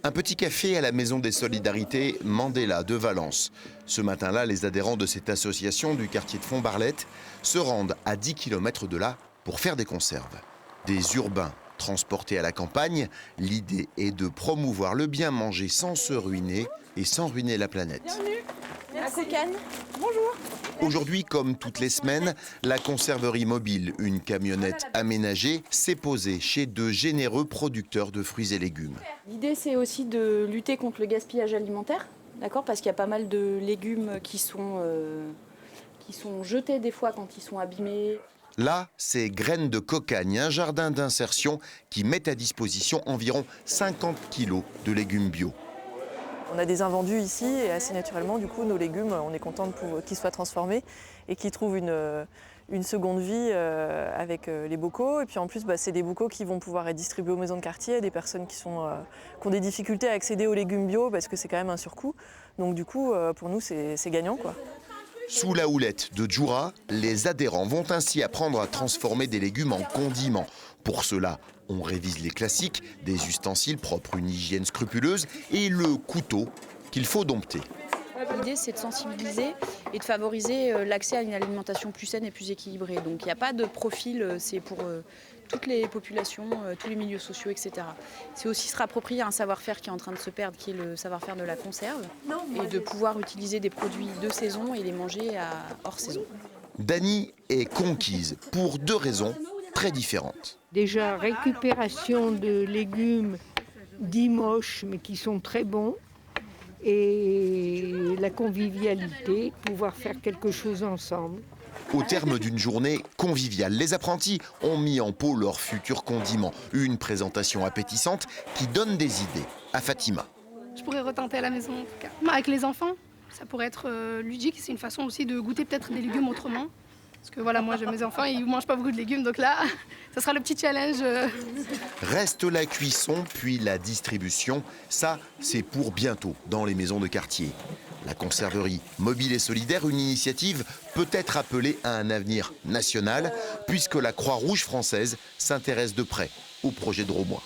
Un petit café à la Maison des Solidarités Mandela de Valence. Ce matin-là, les adhérents de cette association du quartier de Font-Barlette se rendent à 10 km de là pour faire des conserves. Des urbains transportés à la campagne, l'idée est de promouvoir le bien manger sans se ruiner et sans ruiner la planète. Bienvenue à Cocane. Bonjour. Aujourd'hui, comme toutes les semaines, la conserverie mobile, une camionnette aménagée, s'est posée chez de généreux producteurs de fruits et légumes. L'idée, c'est aussi de lutter contre le gaspillage alimentaire, d'accord, parce qu'il y a pas mal de légumes qui sont jetés des fois quand ils sont abîmés. Là, c'est Graines de Cocagne, un jardin d'insertion qui met à disposition environ 50 kilos de légumes bio. On a des invendus ici et assez naturellement, du coup, nos légumes, on est content qu'ils soient transformés et qu'ils trouvent une seconde vie avec les bocaux. Et puis en plus, c'est des bocaux qui vont pouvoir être distribués aux maisons de quartier à des personnes qui ont des difficultés à accéder aux légumes bio parce que c'est quand même un surcoût. Donc du coup, pour nous, c'est gagnant, quoi. Sous la houlette de Djoura, les adhérents vont ainsi apprendre à transformer des légumes en condiments. Pour cela, on révise les classiques, des ustensiles propres, une hygiène scrupuleuse et le couteau qu'il faut dompter. L'idée, c'est de sensibiliser et de favoriser l'accès à une alimentation plus saine et plus équilibrée. Donc il n'y a pas de profil, c'est pour toutes les populations, tous les milieux sociaux, etc. C'est aussi se rapproprier un savoir-faire qui est en train de se perdre, qui est le savoir-faire de la conserve, et de pouvoir utiliser des produits de saison et les manger hors saison. Dany est conquise pour deux raisons très différentes. Déjà, récupération de légumes dits moches, mais qui sont très bons. Et la convivialité, pouvoir faire quelque chose ensemble. Au terme d'une journée conviviale, les apprentis ont mis en pot leurs futurs condiments. Une présentation appétissante qui donne des idées à Fatima. Je pourrais retenter à la maison en tout cas. Avec les enfants, ça pourrait être ludique. C'est une façon aussi de goûter peut-être des légumes autrement. Parce que voilà, moi, mes enfants, ils ne mangent pas beaucoup de légumes. Donc là, ça sera le petit challenge. Reste la cuisson, puis la distribution. Ça, c'est pour bientôt dans les maisons de quartier. La conserverie mobile et solidaire, une initiative peut être appelée à un avenir national, puisque la Croix-Rouge française s'intéresse de près au projet de Roumois.